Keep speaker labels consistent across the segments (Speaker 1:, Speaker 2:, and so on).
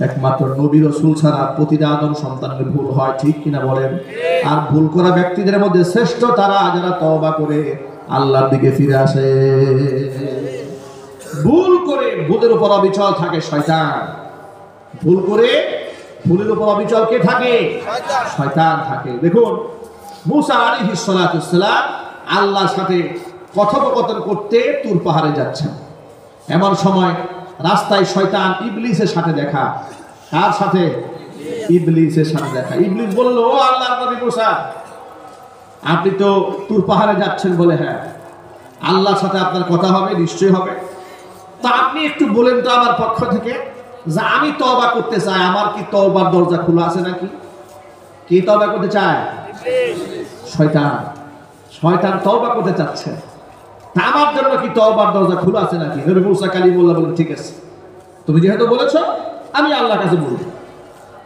Speaker 1: একমাত্র নবী রাসূল ছাড়া প্রতিটা আদম সন্তানের ভুল হয়, ঠিক কিনা বলেন? আর ভুল করা ব্যক্তিদের মধ্যে শ্রেষ্ঠ তারা যারা তওবা করে আল্লাহর দিকে ফিরে আসে। ভুল করে ভুলের উপর অবিচল থাকে শয়তান। ভুল করে ভুলের উপর অবিচল কে থাকে? শয়তান থাকে। দেখুন মুসা আলাইহিস সালাতুস সালাম আল্লাহর সাথে কথোপকথন করতে তুর পাহাড়ে যাচ্ছেন। এমন সময় রাস্তায় শয়তান ইবলিসের সাথে দেখা। কার সাথে? ইবলিসের সাথে দেখা। ইবলিস বলল, ও আল্লাহর নবী মুসা, আপনি তো তুর পাহাড়ে যাচ্ছেন বলে, হ্যাঁ আল্লাহর সাথে আপনার কথা হবে, নিশ্চয়ই হবে। তা আপনি একটু বলেন তো আমার পক্ষ থেকে যে আমি তওবা করতে চাই, আমার কি তওবার দরজা খোলা আছে নাকি? কি তওবা করতে চায়? শয়তান। শয়তান তওবা করতে চাচ্ছে, তা আমার জন্য কি তওবার দরজা খোলা আছে নাকি? নবী মুসা কালিমুল্লাহ বলেন, ঠিক আছে, তুমি যেহেতু বলেছো আমি আল্লাহর কাছে বলব।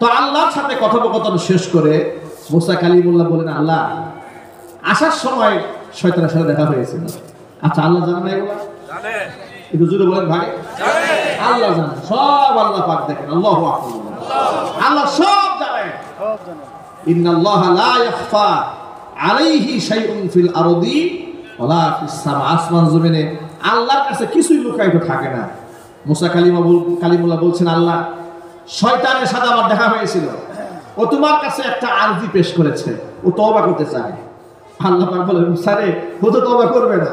Speaker 1: তো আল্লাহর সাথে কথোপকথন শেষ করে মুসা কালিমুল্লাহ বলেন, আল্লাহ আসার সময় শয়তানের সাথে দেখা হয়েছিল। আচ্ছা আল্লাহ জানেন না এগুলো? জানে। একটু জোরে বলেন ভাই। জানে। আল্লাহ জানে, সব আল্লাহ পাক দেখেন। আল্লাহু আকবার। আল্লাহ সব জানেন। সব জানেন। ইন্নাল্লাহা লা ইয়াখফা আলাইহি শাইউন ফিল আরদি ওয়ালা ফিস সামা। আসমান জমিনে আল্লাহর কাছে কিছুই লুকায়িত থাকে না। মুসা কালিমুল্লাহ বলছেন, আল্লাহ শয়তানের সাথে আমার দেখা হয়েছিল, ও তোমার কাছে একটা আরজি পেশ করেছে, ও তওবা করতে চায়। আল্লাহ পাক বলেন, মুসা রে, ও তো তওবা করবে না।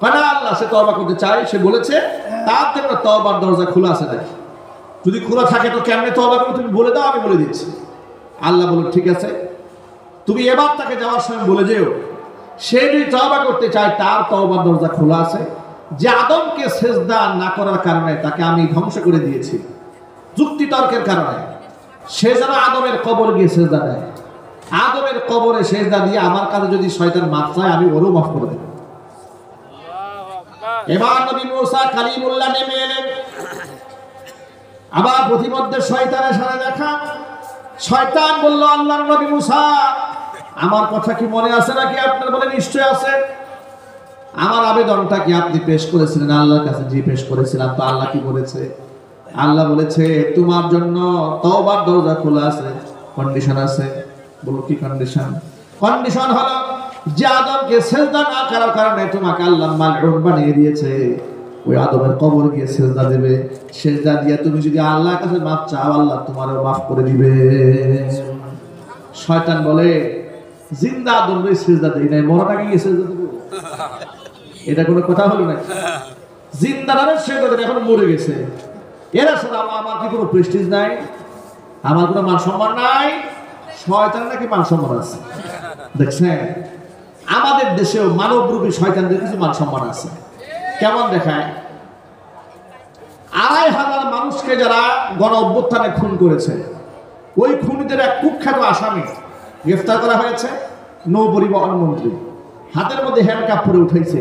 Speaker 1: কারণ আল্লাহ সে তওবা করতে চায়, সে বলেছে তার জন্য তওবার দরজা খোলা আছে নাকি? যদি খোলা থাকে তো কেমনে তওবা করবে তুমি বলে দাও, আমি বলে দিচ্ছি। আল্লাহ বলেন, ঠিক আছে, তুমি এবার তাকে যাওয়ার সময় বলে যেও সে যদি তওবা করতে চায় তার তওবার দরজা খোলা আছে। যে আদমকে সেজদা না করার কারণে তাকে আমি ধ্বংস করে দিয়েছি যুক্তি তর্কের কারণে, সে যেন আদমের কবর গিয়ে সেজদা দেয়। আদমের কবরে সেজদা দিয়ে আমার কাছে যদি শয়তান মাফ চায় আমি ওরও মাফ করে দেব। এবার নবী মুসা কালিমুল্লাহ নেমে এলেন। আবার প্রতিমধ্যে শয়তানের সাথে দেখা। শয়তান বলল, আল্লাহর নবী মুসা, আমার কথা কি মনে আছে নাকি আপনার? বলে, নিশ্চয় আছে। আমার আবেদনটা কি আপনি পেশ করেছিলেন আল্লাহর কাছে? জি পেশ করেছিলাম। তো আল্লাহ কি বলেছে? আল্লাহ বলেছে তোমার জন্য তওবার দরজা খোলা আছে, কন্ডিশন আছে। বলো কি কন্ডিশন? কন্ডিশন হলো যে আদমকে সিজদা না করার কারণে তোমাকে আল্লাহ মালউন বানিয়ে দিয়েছে, ওই আদমের কবর গিয়ে সিজদা দেবে। সিজদা দিয়ে তুমি যদি আল্লাহর কাছে মাফ চাও, আল্লাহ তোমারও মাফ করে দিবে। শয়তান বলে, জিন্দা আদমকে সিজদা দেই নাই, মরাটাকে গিয়ে সিজদা দেব? এটা কোনো কথা হলো নাকি? জিন্দারা সিজদা দেবে, এখন মরে গেছে। এরা শুধু আমার কি কোনো প্রেস্টিজ নাই? আমার কোনো মান সম্মান নাই? শয়তান নাকি মান সম্মান আছে? দেখছেন, আমাদের দেশেও মানবরূপী শয়তানদের কিছু মান সম্মান আছে। কেমন দেখায়? ২৫০০ মানুষকে যারা গণ অভ্যুত্থানে খুন করেছে, ওই খুনিদের এক কুখ্যাত আসামি গ্রেফতার করা হয়েছে। নৌ পরিবহন মন্ত্রী হাতের মধ্যে হ্যান্ডকাপ পরে উঠেছে।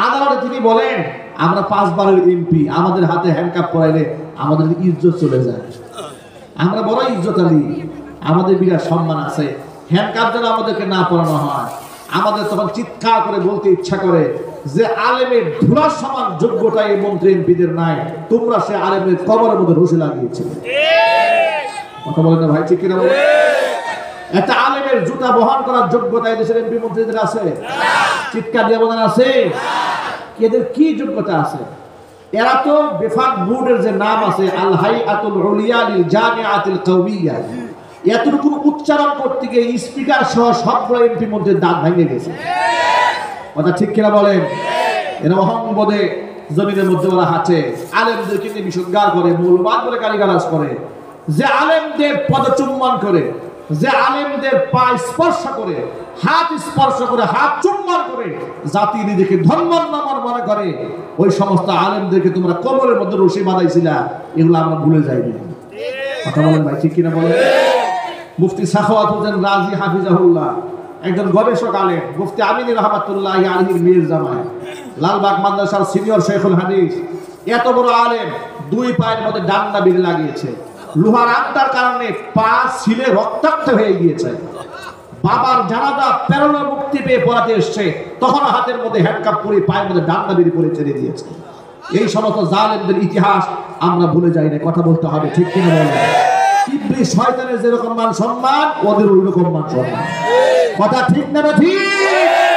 Speaker 1: আদালতে তিনি বলেন, আমরা 5 বারের এমপি, আমাদের হাতে হ্যান্ডকাপ পরাইলে আমাদের ইজ্জত চলে যায়। আমরা বড় ইজ্জতালি, আমাদের বিরাট সম্মান আছে। হ্যান্ডকাপ যেন আমাদেরকে না পরানো হয়। আমাদের তখন চিৎকার করে বলতে ইচ্ছা করে যে আলেমের ধুলার সমান যোগ্যতা এই মন্ত্রী এমপিদের নাই, তোমরা সে আলেমের কবরের মধ্যে রশি লাগিয়েছিলে। কথা বলেন না ভাই, ঠিক কিনা বলেন? একটা আলেমের জুতা বহন করার যোগ্যতা এই দেশের এমপি মন্ত্রীদের আছে? চিৎকার দিয়ে বলেন আছে? এদের কি যোগ্যতা আছে? এরা তো বেফাক বোর্ডের যে নাম আছে, আল হাইআতুল উলিয়া লিল জামিআতিল কওমিয়্যা, এতটুকু উচ্চারণ করতে গিয়ে স্পিকার সহ সবগুলো এমপি মন্ত্রীর দাঁত ভেঙে গেছে। কথা ঠিক কিনা বলেন? এরা অহংবোধে জমিনের মধ্যে ওরা হাঁটে, আলেমদেরকে নিয়ে বিশুদ্ধার করে, মৌলবাদ বলে গালিগালাজ করে। যে আলেমদের পদচুম্বন করে, যে আলেমদের পা স্পর্শ করে, হাত স্পর্শ করে, হাত চুম্বন করে জাতি নিজেকে ধর্মান্ধ মনে করে, ওই সমস্ত আলেমদেরকে তোমরা কবরের মধ্যে রশি বাঁধাইছিলা, এগুলো আমরা ভুলে যাইনি। কথা বলেন ভাই, ঠিক কিনা বলেন? মুফতি সাখাওয়াত হোসেন রাজি হাফিজাহুল্লাহ একজন গবেষক আলেম, মুফতি আমিন রহমাতুল্লাহি আলাইহির মীর জামাই, লালবাগ মাদ্রাসার সিনিয়র শেখুল হাদিস, এত বড় আলেম 2 পায়ের মধ্যে ডান্ডা বেঁধে লাগিয়েছে। লোহার আত্মার কারণে পা ছিলে রক্তাক্ত হয়ে গিয়েছে। বাবার জানাজা পেরোনো মুক্তি পেয়ে পড়াতে এসছে, তখন হাতের মধ্যে হ্যান্ডকাপ পরে পায়ের মধ্যে ডান্ডা বেরিয়ে পড়ে ছেড়ে দিয়েছে। এই সমস্ত জালেমদের ইতিহাস আমরা ভুলে যাই না, কথা বলতে হবে, ঠিক কিনা বলেন? ইবলিস শয়তানের যেরকম মান সম্মান ওদের ওই রকম মান সম্মান, কথা ঠিক না ঠিক?